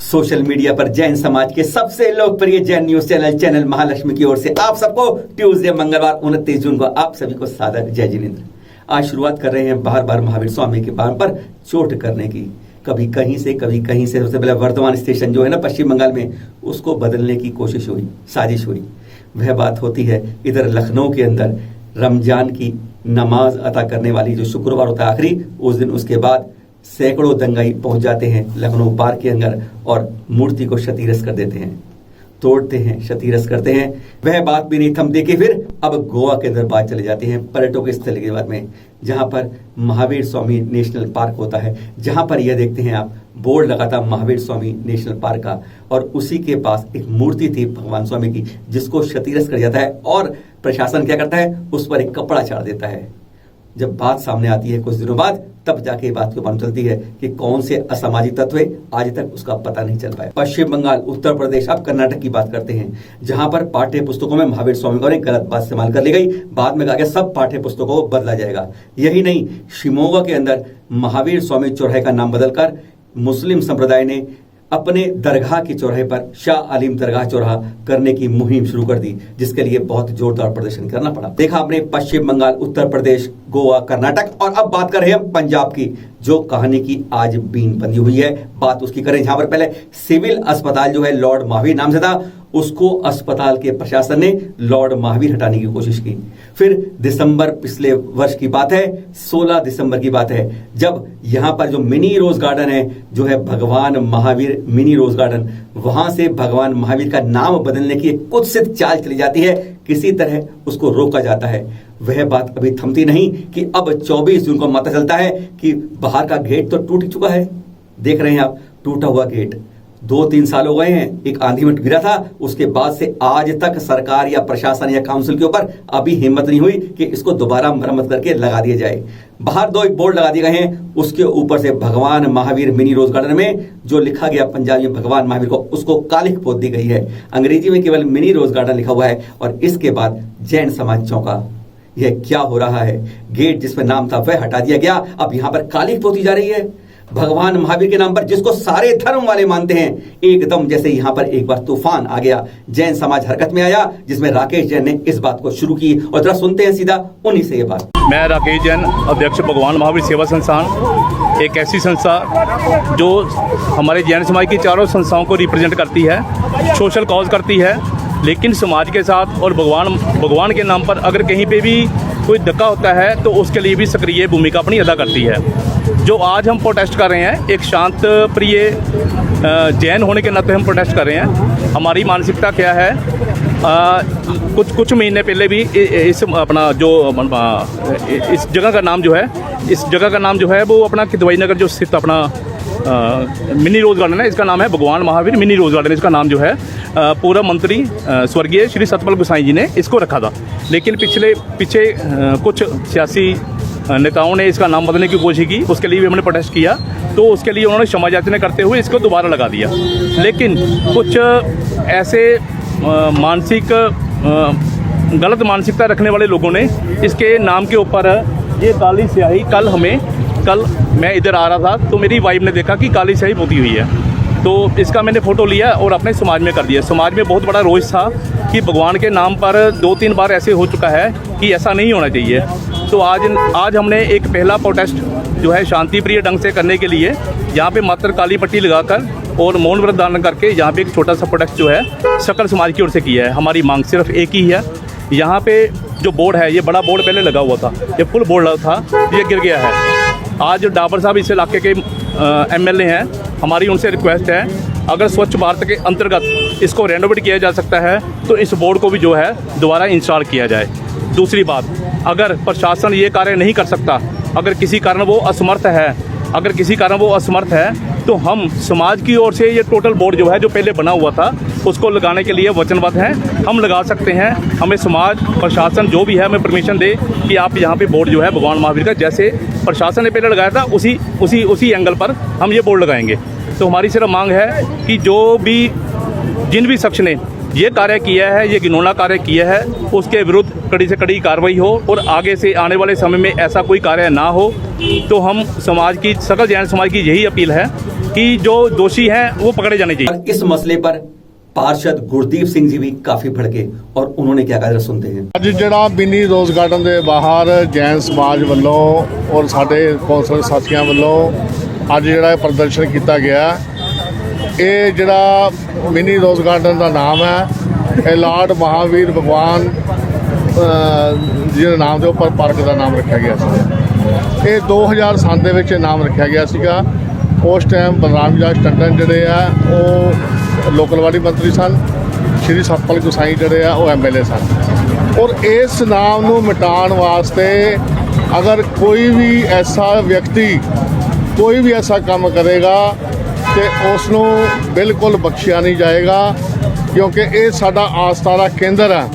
Social media पर जैन समाज के सबसे लोकप्रिय जैन न्यूज चैनल महालक्ष्मी की ओर से आप सबको ट्यूसडे मंगलवार 29 जून को आप सभी को सादर जय जिनेन्द्र। आज शुरुआत कर रहे हैं बार बार महावीर स्वामी के बाण पर चोट करने की। कभी कहीं से सबसे पहले वर्धमान स्टेशन जो है ना पश्चिम बंगाल में, उसको बदलने की कोशिश हुई, साजिश हुई। वह बात होती है इधर लखनऊ के अंदर रमजान की नमाज अदा करने वाली जो शुक्रवार होता है आखिरी, उस दिन उसके बाद सैकड़ों दंगाई पहुंच जाते हैं लखनऊ पार्क के अंदर और मूर्ति को क्षतिग्रस्त कर देते हैं, तोड़ते हैं, क्षतिग्रस्त करते हैं। वह बात भी नहीं थमती कि फिर अब गोवा के अंदर बात चले जाती है पर्यटक स्थल के बाद में, जहां पर महावीर स्वामी नेशनल पार्क होता है, जहां पर यह देखते हैं आप बोर्ड लगा था महावीर स्वामी नेशनल पार्क का, और उसी के पास एक मूर्ति थी भगवान स्वामी की जिसको क्षतिग्रस्त कर जाता है और प्रशासन क्या करता है, उस पर एक कपड़ा चाड़ देता है। जब बात सामने आती है कुछ दिनों बाद, तब जाके बात को मालूम चलती है कि कौन से असामाजिक तत्व आज तक उसका पता नहीं चल पाया। पश्चिम बंगाल, उत्तर प्रदेश, अब कर्नाटक की बात करते हैं, जहां पर पाठ्य पुस्तकों में महावीर स्वामी को गलत बात इस्तेमाल कर ली गई। बाद में कहा गया सब पाठ्य पुस्तकों को बदला जाएगा। यही नहीं, शिमोगा के अंदर महावीर स्वामी चौराहे का नाम बदलकर मुस्लिम संप्रदाय ने अपने दरगाह के चौराहे पर शाह आलिम दरगाह चौराहा करने की मुहिम शुरू कर दी, जिसके लिए बहुत जोरदार प्रदर्शन करना पड़ा। देखा आपने पश्चिम बंगाल, उत्तर प्रदेश, गोवा, कर्नाटक, और अब बात कर रहे हैं पंजाब की, जो कहानी की आज बीन बंधी हुई है। बात उसकी करें जहां पर पहले सिविल अस्पताल जो है लॉर्ड महावीर नाम से था, उसको अस्पताल के प्रशासन ने लॉर्ड महावीर हटाने की कोशिश की। फिर दिसंबर पिछले वर्ष की बात है, 16 दिसंबर की बात है, जब यहां पर जो मिनी रोज गार्डन है, जो है भगवान महावीर मिनी रोज गार्डन, वहां से भगवान महावीर का नाम बदलने की एक कुत्सित चाल चली जाती है। किसी तरह उसको रोका जाता है। वह बात अभी थमती नहीं कि अब 24 जून को पता चलता है कि बाहर का गेट तो टूट चुका है। देख रहे हैं आप, टूटा हुआ गेट 2-3 साल हो गए हैं, एक आंधी में गिरा था, उसके बाद से आज तक सरकार या प्रशासन या काउंसिल के ऊपर अभी हिम्मत नहीं हुई कि इसको दोबारा मरम्मत करके लगा दिया जाए। बाहर एक बोर्ड लगा दिए गए हैं, उसके ऊपर से भगवान महावीर मिनी रोज गार्डन में जो लिखा गया पंजाबी में भगवान महावीर को, उसको कालिख पोत दी गई है। अंग्रेजी में केवल मिनी रोज गार्डन लिखा हुआ है। और इसके बाद जैन समाज चौंका, यह क्या हो रहा है? गेट जिसमें नाम था वह हटा दिया गया, अब यहां पर कालिख पोती जा रही है भगवान महावीर के नाम पर, जिसको सारे धर्म वाले मानते हैं। एकदम जैसे यहां पर एक बार तूफान आ गया, जैन समाज हरकत में आया, जिसमें राकेश जैन ने इस बात को शुरू की। और जरा सुनते हैं सीधा उन्हीं से ये बात। मैं राकेश जैन, अध्यक्ष भगवान महावीर सेवा संस्थान, एक ऐसी संस्था जो हमारे जैन समाज की चारों संस्थाओं को रिप्रेजेंट करती है, सोशल कॉज करती है, लेकिन समाज के साथ और भगवान के नाम पर अगर कहीं पे भी कोई धक्का होता है तो उसके लिए भी सक्रिय भूमिका अपनी अदा करती है। जो आज हम प्रोटेस्ट कर रहे हैं, एक शांत प्रिय जैन होने के नाते हम प्रोटेस्ट कर रहे हैं। हमारी मानसिकता क्या है, कुछ महीने पहले भी इस अपना जो इस जगह का नाम जो है वो अपना किदवई नगर जो स्थित अपना मिनी रोज गार्डन है, इसका नाम है भगवान महावीर मिनी रोज गार्डन। इसका नाम जो है पूर्व मंत्री स्वर्गीय श्री सतपाल गोसाई जी ने इसको रखा था, लेकिन पीछे कुछ सियासी नेताओं ने इसका नाम बदलने की कोशिश की। उसके लिए भी हमने प्रोटेस्ट किया, तो उसके लिए उन्होंने क्षमा याचना करते हुए इसको दोबारा लगा दिया। लेकिन कुछ ऐसे गलत मानसिकता रखने वाले लोगों ने इसके नाम के ऊपर ये काली स्याही, कल मैं इधर आ रहा था तो मेरी वाइफ ने देखा कि काली स्याही पोती हुई है, तो इसका मैंने फ़ोटो लिया और अपने समाज में कर दिया। समाज में बहुत बड़ा रोष था कि भगवान के नाम पर 2-3 बार ऐसे हो चुका है कि ऐसा नहीं होना चाहिए। तो आज हमने एक पहला प्रोटेस्ट जो है शांति प्रिय ढंग से करने के लिए यहाँ पे मात्र काली पट्टी लगाकर और मौन व्रत धारण करके यहाँ पे एक छोटा सा प्रोटेस्ट जो है सकल समाज की ओर से किया है। हमारी मांग सिर्फ एक ही है। यहाँ पे जो बोर्ड है, ये बड़ा बोर्ड पहले लगा हुआ था, ये फुल बोर्ड था, ये गिर गया है। आज डाबर साहब इस इलाके के MLA हैं, हमारी उनसे रिक्वेस्ट है, अगर स्वच्छ भारत के अंतर्गत इसको रेनोवेट किया जा सकता है तो इस बोर्ड को भी जो है दोबारा इंस्टॉल किया जाए। दूसरी बात, अगर प्रशासन ये कार्य नहीं कर सकता, अगर किसी कारण वो असमर्थ है, तो हम समाज की ओर से ये टोटल बोर्ड जो है, जो पहले बना हुआ था, उसको लगाने के लिए वचनबद्ध हैं। हम लगा सकते हैं, हमें समाज प्रशासन जो भी है हमें परमिशन दे कि आप यहाँ पे बोर्ड जो है भगवान महावीर का, जैसे प्रशासन ने पहले लगाया था उसी एंगल पर हम ये बोर्ड लगाएंगे। तो हमारी सिर्फ मांग है कि जिन भी शख्स ने ये कार्य किया है, ये घिनौना कार्य किया है, उसके विरुद्ध कड़ी से कड़ी कार्रवाई हो और आगे से आने वाले समय में ऐसा कोई कार्य ना हो। तो हम सकल जैन समाज की यही अपील है कि जो दोषी हैं वो पकड़े जाने चाहिए। और इस मसले पर पार्षद गुरदीप सिंह जी भी काफी भड़के और उन्होंने क्या कहा, जरा सुनते हैं। ਅੱਜ ਜਿਹੜਾ ਮਿੰਨੀ ਰੋਜ਼ ਗਾਰਡਨ ਦੇ ਬਾਹਰ ਜੈਨ ਸਮਾਜ ਵੱਲੋਂ ਔਰ ਸਾਡੇ ਕੌਂਸਲਰ ਸਾਥੀਆਂ ਵੱਲੋਂ ਅੱਜ ਜਿਹੜਾ ਇਹ ਪ੍ਰਦਰਸ਼ਨ ਕੀਤਾ ਗਿਆ, ਇਹ ਜਿਹੜਾ ਮਿੰਨੀ ਰੋਜ਼ ਗਾਰਡਨ ਦਾ ਨਾਮ ਹੈ, ਇਹ ਲਾਰਡ ਮਹਾਵੀਰ ਭਗਵਾਨ ਜੀ ਦੇ ਨਾਮ ਦੇ ਉੱਪਰ ਪਾਰਕ ਦਾ ਨਾਮ ਰੱਖਿਆ ਗਿਆ ਸੀ। ਇਹ 2007 ਦੇ ਵਿੱਚ ਨਾਮ ਰੱਖਿਆ ਗਿਆ ਸੀਗਾ। ਉਸ ਟਾਈਮ ਬਲਰਾਮ ਵਿਲਾਸ ਟੰਡਨ ਜਿਹੜੇ ਆ ਉਹ ਲੋਕਲਵਾੜੀ ਮੰਤਰੀ ਸਨ, ਸ਼੍ਰੀ ਸਤਪਾਲ ਗੁਸਾਈ ਜਿਹੜੇ ਆ ਉਹ ਐਮਐਲਏ ਸਨ। ਔਰ ਇਸ ਨਾਮ ਨੂੰ ਮਿਟਾਉਣ ਵਾਸਤੇ ਅਗਰ ਕੋਈ ਵੀ ਐਸਾ ਵਿਅਕਤੀ ਕੋਈ ਵੀ ਐਸਾ ਕੰਮ ਕਰੇਗਾ ਤੇ ਉਸ ਨੂੰ ਬਿਲਕੁਲ ਬਖਸ਼ਿਆ ਨਹੀਂ ਜਾਏਗਾ, ਕਿਉਂਕਿ ਇਹ ਸਾਡਾ ਆਸਥਾ ਦਾ ਕੇਂਦਰ ਹੈ।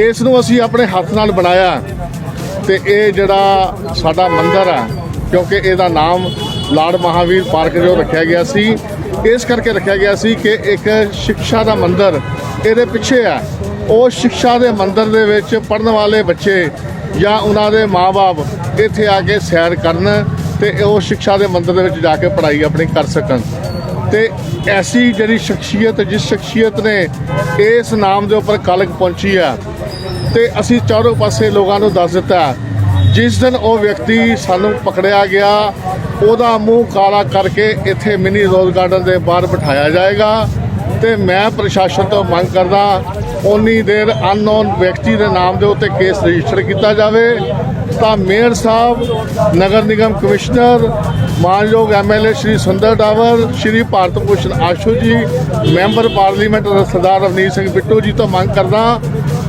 ਇਸ ਨੂੰ ਅਸੀਂ ਆਪਣੇ ਹੱਥ ਨਾਲ ਬਣਾਇਆ ਤੇ ਇਹ ਜਿਹੜਾ ਸਾਡਾ ਮੰਦਿਰ ਹੈ, ਕਿਉਂਕਿ ਇਹਦਾ ਨਾਮ ਲਾਰਡ ਮਹਾਵੀਰ ਪਾਰਕ ਜੋ ਰੱਖਿਆ ਗਿਆ ਸੀ, ਇਸ ਕਰਕੇ ਰੱਖਿਆ ਗਿਆ ਸੀ ਕਿ ਇੱਕ ਸਿੱਖਿਆ ਦਾ ਮੰਦਿਰ ਇਹਦੇ ਪਿੱਛੇ ਆ। ਉਹ ਸਿੱਖਿਆ ਦੇ ਮੰਦਿਰ ਦੇ ਵਿੱਚ ਪੜ੍ਹਨ ਵਾਲੇ ਬੱਚੇ ਜਾਂ ਉਹਨਾਂ ਦੇ ਮਾਪੇ ਇੱਥੇ ਆ ਕੇ ਸੈਰ ਕਰਨ ਤੇ ਉਹ ਸਿੱਖਿਆ ਦੇ ਮੰਦਿਰ ਦੇ ਵਿੱਚ ਜਾ ਕੇ ਪੜ੍ਹਾਈ ਆਪਣੀ ਕਰ ਸਕਣ। ਤੇ ਐਸੀ ਜਿਹੜੀ ਸ਼ਖਸੀਅਤ, ਜਿਸ ਸ਼ਖਸੀਅਤ ਨੇ ਇਸ ਨਾਮ ਦੇ ਉੱਪਰ ਕਲਕ ਪਹੁੰਚੀ ਆ, ਤੇ ਅਸੀਂ ਚਾਰੋਂ ਪਾਸੇ ਲੋਕਾਂ ਨੂੰ ਦੱਸ ਦਿੱਤਾ, ਜਿਸ ਦਿਨ ਉਹ ਵਿਅਕਤੀ ਸਾਨੂੰ ਪਕੜਿਆ ਗਿਆ ਉਹਦਾ ਮੂੰਹ ਕਾਲਾ ਕਰਕੇ ਇੱਥੇ ਮਿਨੀ ਰੋਜ਼ ਗਾਰਡਨ ਦੇ ਬਾਹਰ ਬਿਠਾਇਆ ਜਾਏਗਾ। ਤੇ ਮੈਂ ਪ੍ਰਸ਼ਾਸਨ ਤੋਂ ਮੰਗ ਕਰਦਾ ਉਨੀ ਦੇਰ ਅਨਨੋਨ ਵਿਅਕਤੀ ਦੇ ਨਾਮ ਦੇ ਉੱਤੇ ਕੇਸ ਰਜਿਸਟਰ ਕੀਤਾ ਜਾਵੇ ਤਾਂ ਮੇਅਰ ਸਾਹਿਬ, ਨਗਰ ਨਿਗਮ ਕਮਿਸ਼ਨਰ, ਮਾਨਯੋਗ ਐਮਐਲਏ ਸ਼੍ਰੀ ਸੁੰਦਰ ਡਾਵਰ, ਸ਼੍ਰੀ ਭਾਰਤ ਭੂਸ਼ਣ ਆਸ਼ੂ ਜੀ, ਮੈਂਬਰ ਪਾਰਲੀਮੈਂਟ ਸਰਦਾਰ ਰਵਨੀਤ ਸਿੰਘ ਬਿੱਟੂ ਜੀ ਤੋਂ ਮੰਗ ਕਰਦਾ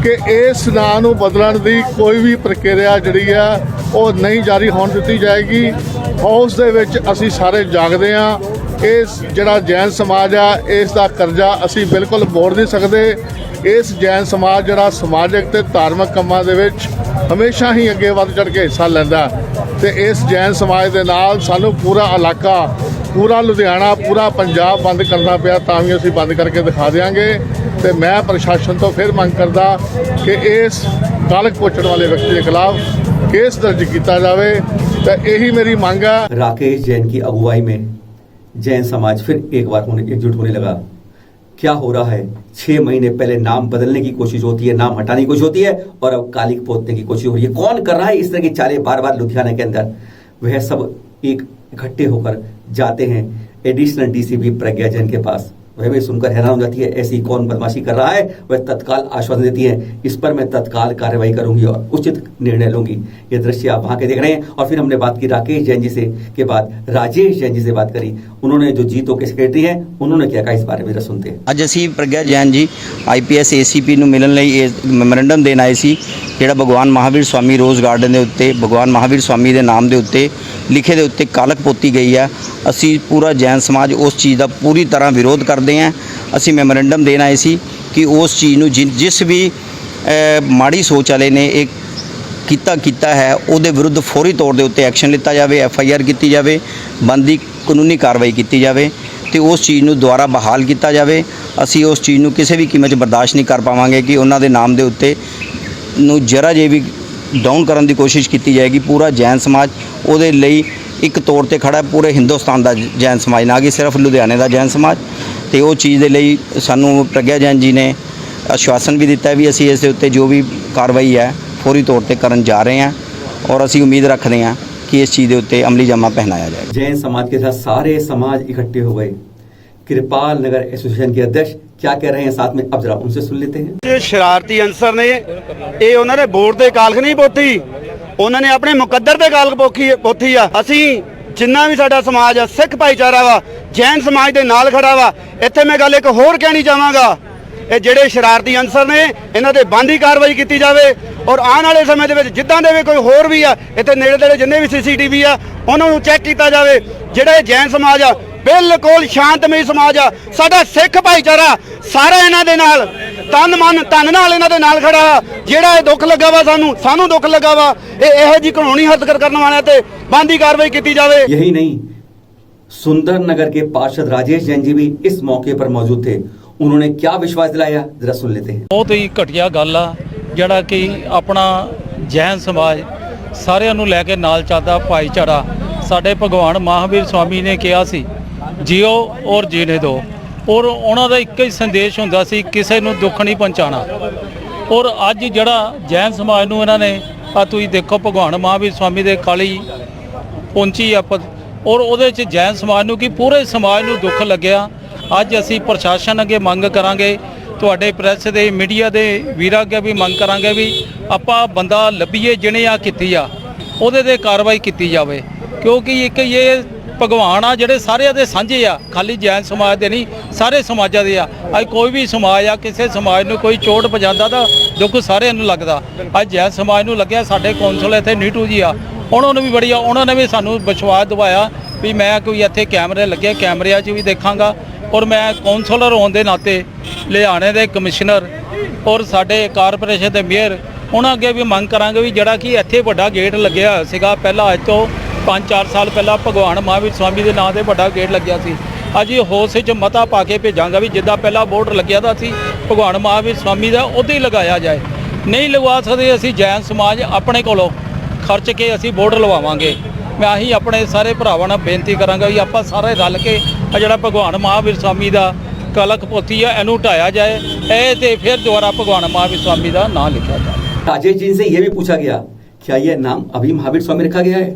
ਕਿ ਇਸ ਨਾਂ ਨੂੰ ਬਦਲਣ ਦੀ ਕੋਈ ਵੀ ਪ੍ਰਕਿਰਿਆ ਜਿਹੜੀ ਆ ਉਹ ਨਹੀਂ ਜਾਰੀ ਹੋਣ ਦਿੱਤੀ ਜਾਏਗੀ। ਹਾਊਸ ਦੇ ਵਿੱਚ ਅਸੀਂ ਸਾਰੇ ਜਾਗਦੇ ਹਾਂ। ਇਸ ਜਿਹੜਾ ਜੈਨ ਸਮਾਜ ਆ, ਇਸ ਦਾ ਕਰਜ਼ਾ ਅਸੀਂ ਬਿਲਕੁਲ ਮੋੜ ਨਹੀਂ ਸਕਦੇ। ਇਸ ਜੈਨ ਸਮਾਜ ਜਿਹੜਾ ਸਮਾਜਿਕ ਤੇ ਧਾਰਮਿਕ ਕੰਮਾਂ ਦੇ ਵਿੱਚ ਹਮੇਸ਼ਾ ਹੀ ਅੱਗੇ ਵੱਧ ਚੜ੍ਹ ਕੇ ਹਿੱਸਾ ਲੈਂਦਾ, ਤੇ ਇਸ ਜੈਨ ਸਮਾਜ ਦੇ ਨਾਲ ਸਾਨੂੰ ਪੂਰਾ ਇਲਾਕਾ, ਪੂਰਾ ਲੁਧਿਆਣਾ, ਪੂਰਾ ਪੰਜਾਬ ਬੰਦ ਕਰਨਾ ਪਿਆ ਤਾਂ ਵੀ ਅਸੀਂ ਬੰਦ ਕਰਕੇ ਦਿਖਾ ਦਿਆਂਗੇ। ਤੇ ਮੈਂ ਪ੍ਰਸ਼ਾਸਨ ਤੋਂ ਫਿਰ ਮੰਗ ਕਰਦਾ ਕਿ ਇਸ ਕਾਲਕ ਪਹੁੰਚਣ ਵਾਲੇ ਵਿਅਕਤੀ ਦੇ ਖਿਲਾਫ केस दर्ज किया जाए, तो यही मेरी मांग है। राकेश जैन की अगुवाई में जैन समाज फिर एक बार एकजुट होने लगा। क्या हो रहा है? 6 महीने पहले नाम बदलने की कोशिश होती है, नाम हटाने की कोशिश होती है, और अब कालिक पोतने की कोशिश हो रही है। कौन कर रहा है इस तरह की चालें बार बार लुधियाना के अंदर? वह सब एक इकट्ठे होकर जाते हैं एडिशनल डीसीपी प्रज्ञा जैन के पास। वह भी सुनकर हैरान हो जाती है, ऐसी कौन बदमाशी कर रहा है। वह तत्काल आश्वासन देती है, इस पर मैं तत्काल कार्रवाई करूंगी और उचित निर्णय लूंगी। ये दृश्य आप वहां के देख रहे हैं। और फिर हमने बात की राकेश जैन जी से के बाद राजेश जैन जी से बात करी। उन्होंने जो जीतो के सेक्रेटरी हैं, उन्होंने क्या कहा इस बारे में सुनते हैं। ਅੱਜ ਅਸੀਂ ਪ੍ਰਗਿਆ ਜੈਨ ਜੀ IPS ACP ਨੂੰ ਮਿਲਣ ਲਈ ਇਹ ਮੈਮੋਰੈਂਡਮ ਦੇਣ ਆਏ ਸੀ, ਜਿਹੜਾ ਭਗਵਾਨ ਮਹਾਵੀਰ ਸਵਾਮੀ ਰੋਜ਼ ਗਾਰਡਨ ਦੇ ਉੱਤੇ ਭਗਵਾਨ ਮਹਾਵੀਰ ਸਵਾਮੀ ਦੇ ਨਾਮ ਦੇ ਉੱਤੇ ਲਿਖੇ ਦੇ ਉੱਤੇ ਕਾਲਕ ਪੋਤੀ ਗਈ ਹੈ। ਅਸੀਂ ਪੂਰਾ ਜੈਨ ਸਮਾਜ ਉਸ ਚੀਜ਼ ਦਾ ਪੂਰੀ ਤਰ੍ਹਾਂ ਵਿਰੋਧ ਕਰਦੇ ਹਾਂ। ਅਸੀਂ ਮੈਮੋਰੈਂਡਮ ਦੇਣ ਆਏ ਸੀ ਕਿ ਉਸ ਚੀਜ਼ ਨੂੰ ਜਿਸ ਵੀ ਮਾੜੀ ਸੋਚ ਵਾਲੇ ਨੇ ਇਹ ਕੀਤਾ ਹੈ ਉਹਦੇ ਵਿਰੁੱਧ ਫੌਰੀ ਤੌਰ ਦੇ ਉੱਤੇ ਐਕਸ਼ਨ ਲਿੱਤਾ ਜਾਵੇ, FIR ਕੀਤੀ ਜਾਵੇ, ਬਣਦੀ ਕਾਨੂੰਨੀ ਕਾਰਵਾਈ ਕੀਤੀ ਜਾਵੇ ਤੇ ਉਸ ਚੀਜ਼ ਨੂੰ ਦੁਬਾਰਾ ਬਹਾਲ ਕੀਤਾ ਜਾਵੇ। ਅਸੀਂ ਉਸ ਚੀਜ਼ ਨੂੰ ਕਿਸੇ ਵੀ ਕੀਮਤ 'ਚ ਬਰਦਾਸ਼ਤ ਨਹੀਂ ਕਰ ਪਾਵਾਂਗੇ ਕਿ ਉਹਨਾਂ ਦੇ ਨਾਮ ਦੇ ਉੱਤੇ ਨੂੰ ਜਰਾ ਜੇ ਵੀ ਡਾਊਨ ਕਰਨ ਦੀ ਕੋਸ਼ਿਸ਼ ਕੀਤੀ ਜਾਏਗੀ। ਪੂਰਾ ਜੈਨ ਸਮਾਜ ਉਹਦੇ ਲਈ ਇੱਕ ਤੌਰ ਤੇ ਖੜਾ ਹੈ, ਪੂਰੇ ਹਿੰਦੁਸਤਾਨ ਦਾ ਜੈਨ ਸਮਾਜ, ਨਾ ਕਿ ਸਿਰਫ ਲੁਧਿਆਣੇ ਦਾ ਜੈਨ ਸਮਾਜ। ਤੇ ਉਹ ਚੀਜ਼ ਦੇ ਲਈ ਸਾਨੂੰ ਪ੍ਰਗਿਆ ਜੈਨ ਜੀ ਨੇ ਆਸ਼ਵਾਸਨ ਵੀ ਦਿੱਤਾ ਵੀ ਅਸੀਂ ਇਸ ਦੇ ਉੱਤੇ ਜੋ ਵੀ ਕਾਰਵਾਈ ਹੈ ਫੌਰੀ ਤੌਰ ਤੇ ਕਰਨ ਜਾ ਰਹੇ ਹਾਂ ਔਰ ਅਸੀਂ ਉਮੀਦ ਰੱਖਦੇ ਹਾਂ कि इस चीज़ के उत्ते अमली जामा पहनाया जाए। जैन समाज के साथ सारे समाज इकट्ठे हो गए। कृपाल नगर एसोसिएशन के अध्यक्ष क्या कह रहे हैं साथ में, अब जरा उनसे सुन लेते हैं। ये शरारती अंसर ने ये उन्होंने वोट दे कालख नहीं पोथी, उन्होंने अपने मुकद्दर दे कालख पोथी आ। असी जिन्ना भी साडा समाज आ, सिख भाईचारा वा, जैन समाज दे नाल खड़ा वा। इत्थे मैं गल एक होर कहनी चाहांगा, ਇਹ ਜਿਹੜੇ ਸ਼ਰਾਰਤੀ ਅੰਸਰ ਨੇ ਇਹਨਾਂ ਤੇ ਬੰਦੀ ਕਾਰਵਾਈ ਕੀਤੀ ਜਾਵੇ ਔਰ ਆਉਣ ਵਾਲੇ ਸਮੇਂ ਦੇ ਵਿੱਚ ਜਿੱਦਾਂ ਦੇ ਵੀ ਕੋਈ ਹੋਰ ਵੀ ਆ ਇੱਥੇ ਨੇੜੇ ਤੇੜੇ ਜਿੰਨੇ ਵੀ CCTV ਆ ਉਹਨਾਂ ਨੂੰ ਚੈੱਕ ਕੀਤਾ ਜਾਵੇ। ਜਿਹੜਾ ਇਹ ਜੈਨ ਸਮਾਜ ਆ ਬਿਲਕੁਲ ਸ਼ਾਂਤਮਈ ਸਮਾਜ ਆ, ਸਾਡਾ ਸਿੱਖ ਭਾਈਚਾਰਾ ਸਾਰਾ ਇਹਨਾਂ ਦੇ ਨਾਲ ਤਨ ਮਨ ਧਨ ਨਾਲ ਇਹਨਾਂ ਦੇ ਨਾਲ ਖੜਾ ਆ। ਜਿਹੜਾ ਇਹ ਦੁੱਖ ਲੱਗਾ ਵਾ ਸਾਨੂੰ ਦੁੱਖ ਲੱਗਾ ਵਾ, ਇਹ ਇਹੋ ਜਿਹੀ ਕਾਨੂੰਨੀ ਹਰਕਤ ਕਰਨ ਵਾਲਿਆਂ ਤੇ ਬੰਦੀ ਕਾਰਵਾਈ ਕੀਤੀ ਜਾਵੇ। यही नहीं, सुंदर नगर के पार्षद राजेश जैन जी भी इस मौके पर मौजूद थे। उन्होंने क्या विश्वास दिलाया, जरा सुन लेते हैं। बहुत ही घटिया गल आ ਜਿਹੜਾ ਕਿ ਆਪਣਾ ਜੈਨ ਸਮਾਜ ਸਾਰਿਆਂ ਨੂੰ ਲੈ ਕੇ ਨਾਲ ਚੱਲਦਾ ਭਾਈਚਾਰਾ। ਸਾਡੇ ਭਗਵਾਨ ਮਹਾਵੀਰ ਸਵਾਮੀ ਨੇ ਕਿਹਾ ਸੀ ਜਿਓ ਔਰ ਜੀਣੇ ਦਿਓ। ਔਰ ਉਹਨਾਂ ਦਾ ਇੱਕ ਹੀ ਸੰਦੇਸ਼ ਹੁੰਦਾ ਸੀ, ਕਿਸੇ ਨੂੰ ਦੁੱਖ ਨਹੀਂ ਪਹੁੰਚਾਉਣਾ। ਔਰ ਅੱਜ ਜਿਹੜਾ ਜੈਨ ਸਮਾਜ ਨੂੰ ਇਹਨਾਂ ਨੇ ਆ ਤੁਸੀਂ ਦੇਖੋ ਭਗਵਾਨ ਮਹਾਵੀਰ ਸਵਾਮੀ ਦੇ ਕਾਲੀ ਪਹੁੰਚੀ ਆ ਔਰ ਉਹਦੇ 'ਚ ਜੈਨ ਸਮਾਜ ਨੂੰ ਕੀ ਪੂਰੇ ਸਮਾਜ ਨੂੰ ਦੁੱਖ ਲੱਗਿਆ। ਅੱਜ ਅਸੀਂ ਪ੍ਰਸ਼ਾਸਨ ਅੱਗੇ ਮੰਗ ਕਰਾਂਗੇ, ਤੁਹਾਡੇ ਪ੍ਰੈਸ ਦੇ ਮੀਡੀਆ ਦੇ ਵੀਰਾਂ ਅੱਗੇ ਵੀ ਮੰਗ ਕਰਾਂਗੇ ਵੀ ਆਪਾਂ ਬੰਦਾ ਲੱਭੀਏ ਜਿਹਨੇ ਆ ਕੀਤੀ ਆ, ਉਹਦੇ 'ਤੇ ਕਾਰਵਾਈ ਕੀਤੀ ਜਾਵੇ। ਕਿਉਂਕਿ ਇੱਕ ਇਹ ਭਗਵਾਨ ਆ ਜਿਹੜੇ ਸਾਰਿਆਂ ਦੇ ਸਾਂਝੇ ਆ, ਖਾਲੀ ਜੈਨ ਸਮਾਜ ਦੇ ਨਹੀਂ, ਸਾਰੇ ਸਮਾਜਾਂ ਦੇ ਆ। ਅੱਜ ਕੋਈ ਵੀ ਸਮਾਜ ਆ, ਕਿਸੇ ਸਮਾਜ ਨੂੰ ਕੋਈ ਚੋਟ ਪਹੁੰਚਾਉਂਦਾ ਤਾਂ ਦੁੱਖ ਸਾਰਿਆਂ ਨੂੰ ਲੱਗਦਾ। ਅੱਜ ਜੈਨ ਸਮਾਜ ਨੂੰ ਲੱਗਿਆ। ਸਾਡੇ ਕੌਂਸਲ ਇੱਥੇ ਨੀਟੂ ਜੀ ਆ, ਉਹਨਾਂ ਨੂੰ ਵੀ ਬੜੀ ਆ, ਉਹਨਾਂ ਨੇ ਵੀ ਸਾਨੂੰ ਵਿਸ਼ਵਾਸ ਦਿਵਾਇਆ ਵੀ ਮੈਂ ਕੋਈ ਇੱਥੇ ਕੈਮਰੇ ਲੱਗੇ, ਕੈਮਰਿਆਂ 'ਚ ਵੀ ਦੇਖਾਂਗਾ। ਔਰ ਮੈਂ ਕੌਂਸਲਰ ਹੋਣ ਦੇ ਨਾਤੇ ਲੁਧਿਆਣੇ ਦੇ ਕਮਿਸ਼ਨਰ ਔਰ ਸਾਡੇ ਕਾਰਪੋਰੇਸ਼ਨ ਦੇ ਮੇਅਰ ਉਹਨਾਂ ਅੱਗੇ ਵੀ ਮੰਗ ਕਰਾਂਗੇ ਵੀ ਜਿਹੜਾ ਕਿ ਇੱਥੇ ਵੱਡਾ ਗੇਟ ਲੱਗਿਆ ਹੋਇਆ ਸੀਗਾ ਪਹਿਲਾਂ, ਅੱਜ ਤੋਂ 5-4 ਸਾਲ ਪਹਿਲਾਂ ਭਗਵਾਨ ਮਹਾਵੀਰ ਸਵਾਮੀ ਦੇ ਨਾਂ ਤੇ ਵੱਡਾ ਗੇਟ ਲੱਗਿਆ ਸੀ। ਅੱਜ ਇਹ ਹੋਸ ਵਿੱਚ ਮਤਾ ਪਾ ਕੇ ਭੇਜਾਂਗਾ ਵੀ ਜਿੱਦਾਂ ਪਹਿਲਾਂ ਬੋਰਡ ਲੱਗਿਆ ਦਾ ਸੀ ਭਗਵਾਨ ਮਹਾਵੀਰ ਸਵਾਮੀ ਦਾ, ਉੱਦਾਂ ਹੀ ਲਗਾਇਆ ਜਾਏ। ਨਹੀਂ ਲਗਵਾ ਸਕਦੇ ਅਸੀਂ ਜੈਨ ਸਮਾਜ ਆਪਣੇ ਕੋਲੋਂ ਖਰਚ ਕੇ ਅਸੀਂ ਬੋਰਡ ਲਵਾਵਾਂਗੇ। ਮੈਂ ਆਹੀ ਆਪਣੇ ਸਾਰੇ ਭਰਾਵਾਂ ਨਾਲ ਬੇਨਤੀ ਕਰਾਂਗਾ ਵੀ ਆਪਾਂ ਸਾਰੇ ਰਲ ਕੇ ਆ ਜਿਹੜਾ ਭਗਵਾਨ ਮਹਾਵੀਰ ਸਵਾਮੀ ਦਾ ਕਲਕ ਪੋਥੀ ਆ ਇਹਨੂੰ ਢਾਇਆ ਜਾਏ, ਇਹ ਤੇ ਫਿਰ ਦੁਬਾਰਾ ਭगवान महावीर स्वामी का नाम लिखा जाए। राजेश जी से यह भी पूछा गया, क्या यह नाम अभी महावीर स्वामी रखा गया है,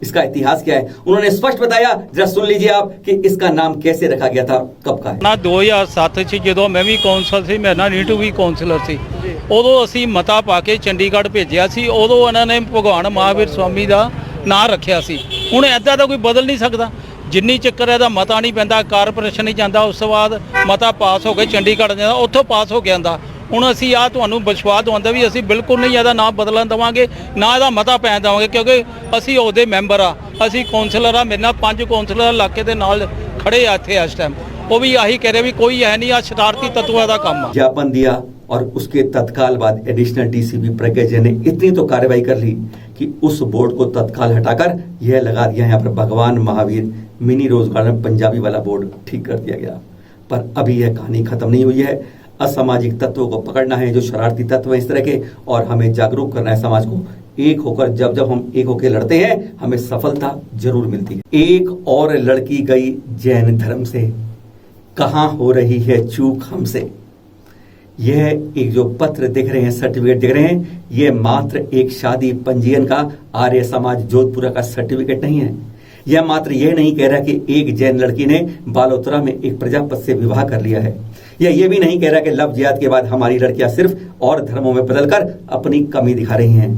इसका इतिहास क्या है? उन्होंने स्पष्ट बताया, जरा सुन लीजिए आप कि इसका नाम कैसे रखा गया था, कब का है। ना 2007 ਚ ਜਦੋਂ ਮੈਂ ਵੀ ਕੌਂਸਲ ਸੀ, ਮੇਰੇ ਨਾਲ ਨੀਟੂ ਵੀ ਕੌਂਸਲਰ ਸੀ, ਉਦੋਂ ਅਸੀਂ ਮਤਾ ਪਾ ਕੇ ਚੰਡੀਗੜ੍ਹ ਭੇਜਿਆ ਸੀ। ਉਦੋਂ ਇਹਨਾਂ ਨੇ ਭਗਵਾਨ ਮਹਾਵੀਰ ਸਵਾਮੀ ਦਾ ਨਾਂ ਰੱਖਿਆ ਸੀ। ਹੁਣ ਐਦਾਂ ਦਾ ਕੋਈ ਬਦਲ ਨਹੀਂ ਸਕਦਾ, ਜਿੰਨੀ ਚੱਕਰ ਇਹਦਾ ਮਤਾ ਨਹੀਂ ਪੈਂਦਾ, ਕਾਰਪੋਰੇਸ਼ਨ ਨਹੀਂ ਜਾਂਦਾ, ਉਸ ਤੋਂ ਬਾਅਦ ਮਤਾ ਪਾਸ ਹੋ ਕੇ ਚੰਡੀਗੜ੍ਹ ਜਾਂਦਾ, ਉੱਥੋਂ ਪਾਸ ਹੋ ਕੇ ਆਂਦਾ। ਹੁਣ ਅਸੀਂ ਆ ਤੁਹਾਨੂੰ ਵਿਸ਼ਵਾਸ ਦਵਾਉਂਦੇ ਵੀ ਅਸੀਂ ਬਿਲਕੁਲ ਨਹੀਂ ਇਹਦਾ ਨਾਮ ਬਦਲਣ ਦੇਵਾਂਗੇ, ਨਾ ਇਹਦਾ ਮਤਾ ਪੈਣ ਦੇਵਾਂਗੇ, ਕਿਉਂਕਿ ਅਸੀਂ ਉਹਦੇ ਮੈਂਬਰ ਆ, ਅਸੀਂ ਕੌਂਸਲਰ ਆ। ਮੇਰੇ ਨਾਲ 5 ਕੌਂਸਲਰ ਇਲਾਕੇ ਦੇ ਨਾਲ ਖੜੇ ਆ ਇੱਥੇ ਇਸ ਟਾਈਮ। वो भी यही कह रहे भी कोई है नहीं, आज शरारती तत्वों का काम है। ज्ञापन दिया और उसके तत्काल बाद एडिशनल डीसीपी प्रज्ञा जैन ने इतनी तो कार्रवाई कर ली कि उस बोर्ड को तत्काल हटाकर यह लगा दिया यहाँ पर भगवान Mahavir mini rose garden Punjabi वाला बोर्ड ठीक कर दिया गया। पर अभी यह कहानी खत्म नहीं हुई है। असामाजिक तत्वों को पकड़ना है, जो शरारती तत्व है इस तरह के, और हमें जागरूक करना है समाज को। एक होकर जब हम एक होकर लड़ते हैं हमें सफलता जरूर मिलती है। एक और लड़की गई जैन धर्म से, कहां हो रही है चूक हमसे। यह एक जो पत्र दिख रहे हैं, सर्टिफिकेट दिख रहे हैं, यह मात्र एक शादी पंजीयन का आर्य समाज जोधपुरा का सर्टिफिकेट नहीं है। यह मात्र यह नहीं कह रहा कि एक जैन लड़की ने बालोतरा में एक प्रजापति से विवाह कर लिया है। यह भी नहीं कह रहा कि लव जिहाद के बाद हमारी लड़कियां सिर्फ और धर्मों में बदलकर अपनी कमी दिखा रही हैं।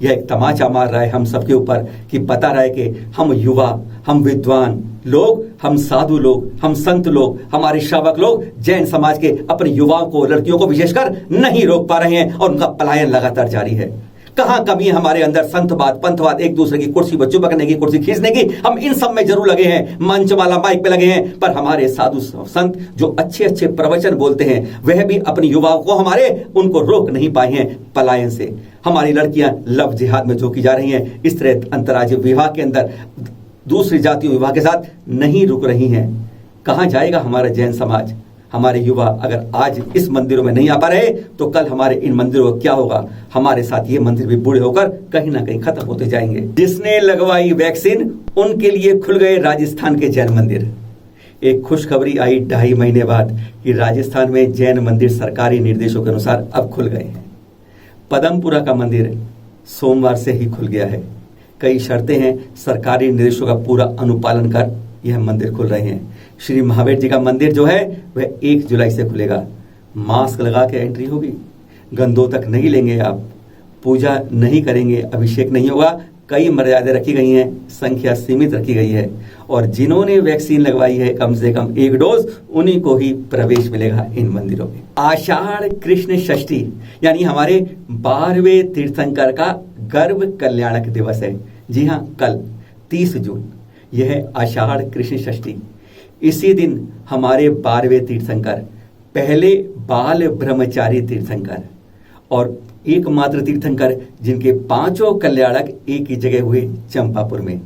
यह एक तमाचा मार रहा है हम सबके ऊपर कि बता रहा है कि हम युवा, हम विद्वान लोग, हम साधु लोग, हम संत लोग, हमारे श्रावक लोग जैन समाज के अपने युवाओं को, लड़कियों को विशेषकर नहीं रोक पा रहे हैं और उनका पलायन लगातार जारी है। कहां कमी है हमारे अंदर? संतवाद, पंथवाद, एक दूसरे की कुर्सी पर चिपकने की, कुर्सी खींचने की, हम इन सब में जरूर लगे हैं, मंच वाला माइक पे लगे हैं, पर हमारे साधु संत जो अच्छे अच्छे प्रवचन बोलते हैं वह भी अपनी युवाओं को हमारे उनको रोक नहीं पाए हैं पलायन से। हमारी लड़कियां लव जिहाद में झोंकी जा रही हैं, इस तरह अंतर्राज्यीय विवाह के अंदर दूसरी जातियों विवाह के साथ नहीं रुक रही हैं। कहां जाएगा हमारा जैन समाज? हमारे युवा अगर आज इस मंदिरों में नहीं आ पा रहे तो कल हमारे इन मंदिरों का क्या होगा? हमारे साथ ये मंदिर भी बूढ़े होकर कहीं ना कहीं खत्म होते जाएंगे। जिसने लगवाई वैक्सीन उनके लिए खुल गए राजस्थान के जैन मंदिर। एक खुशखबरी आई 2.5 महीने बाद कि राजस्थान में जैन मंदिर सरकारी निर्देशों के अनुसार अब खुल गए हैं। पदमपुरा का मंदिर सोमवार से ही खुल गया है। कई शर्तें हैं, सरकारी निर्देशों का पूरा अनुपालन कर यह मंदिर खुल रहे हैं। श्री महावीर जी का मंदिर जो है वह 1 जुलाई से खुलेगा। मास्क लगा के एंट्री होगी, गंदों तक नहीं लेंगे आप, पूजा नहीं करेंगे, अभिषेक नहीं होगा, कई मर्यादाएं रखी गई हैं, संख्या सीमित रखी गई है, और जिन्होंने वैक्सीन लगवाई है कम से कम 1 डोज उन्हीं को ही प्रवेश मिलेगा इन मंदिरों में। आषाढ़ कृष्ण षष्ठी यानी हमारे 12वें तीर्थंकर का गर्भ कल्याणक दिवस है। जी हाँ, कल 30 जून यह आषाढ़ कृष्ण षष्ठी। इसी दिन हमारे 12वें तीर्थंकर, पहले बाल ब्रह्मचारी तीर्थंकर और एकमात्र तीर्थंकर जिनके 5 कल्याणक एक ही जगह हुए चंपापुर में,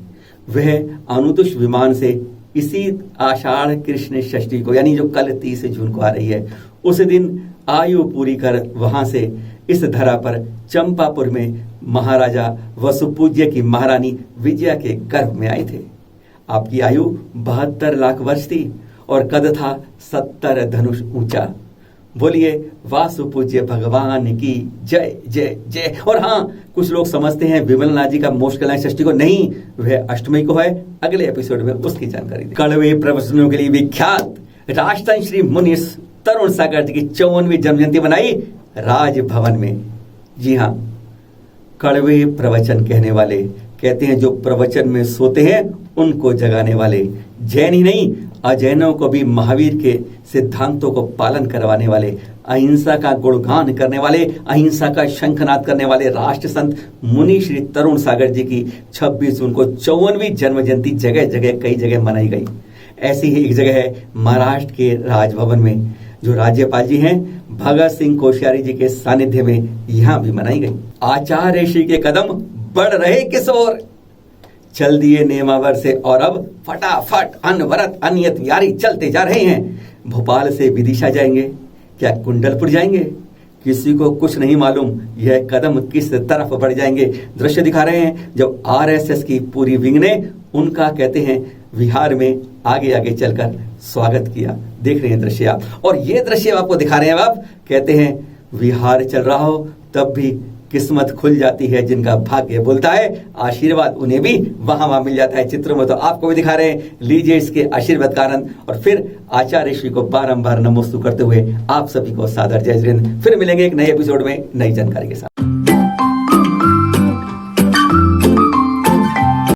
वह अनुदुष विमान से इसी आषाढ़ कृष्ण षष्ठी को यानी जो कल 30 जून को आ रही है उस दिन आयु पूरी कर वहां से इस धरा पर चंपापुर में महाराजा वसुपूज्य की महारानी विजया के गर्भ में आए थे। आपकी आयु 72 लाख वर्ष थी और कद था 70 धनुष ऊंचा। बोलिए वासु पूज्य भगवान की जय जय जय। और हाँ, कुछ लोग समझते हैं विमलनाथ जी का मोक्ष कल्याण षष्ठी को, नहीं, वह अष्टमी को है। अगले एपिसोड में उसकी जानकारी दें। कड़वे प्रवचनों के लिए विख्यात राजस्थान श्री मुनि तरुण सागर जी की 54वीं जन्म जयंती मनाई राजभवन में। जी हाँ, कड़वे प्रवचन कहने वाले, कहते हैं जो प्रवचन में सोते हैं उनको जगाने वाले, जैन ही नहीं अजैनों को भी महावीर के सिद्धांतों को पालन करवाने वाले, अहिंसा का गुणगान करने वाले, अहिंसा का शंखनाद करने वाले राष्ट्र संत मुनि श्री तरुण सागर जी की 26 जून को 54वीं जन्म जयंती जगह जगह कई जगह मनाई गई। ऐसी ही एक जगह है महाराष्ट्र के राजभवन में, जो राज्यपाल जी हैं भगत सिंह कोश्यारी जी के सानिध्य में यहाँ भी मनाई गई। आचार्य श्री के कदम बढ़ रहे किस ओर, चल दिए नेमावर से और अब फटाफट अनवरत अनियत यारी चलते जा रहे हैं। भोपाल से विदिशा जाएंगे, क्या कुंडलपुर जाएंगे, किसी को कुछ नहीं मालूम यह कदम किस तरफ बढ़ जाएंगे। दृश्य दिखा रहे हैं जब आरएसएस की पूरी विंग ने उनका, कहते हैं, बिहार में आगे आगे चलकर स्वागत किया। देख रहे हैं दृश्य आप, और ये दृश्य आपको दिखा रहे हैं आप, कहते हैं बिहार चल रहा हो तब भी किस्मत खुल जाती है, जिनका भाग्य बोलता है आशीर्वाद उन्हें भी वहां मिल जाता है। चित्रों में तो आपको भी दिखा रहे हैं, लीजिए इसके आशीर्वाद का आनंद। और फिर आचार्य श्री को बारंबार नमोस्तु करते हुए आप सभी को सादर जय जिनेंद्र। फिर मिलेंगे एक नए एपिसोड में नई जानकारी के साथ।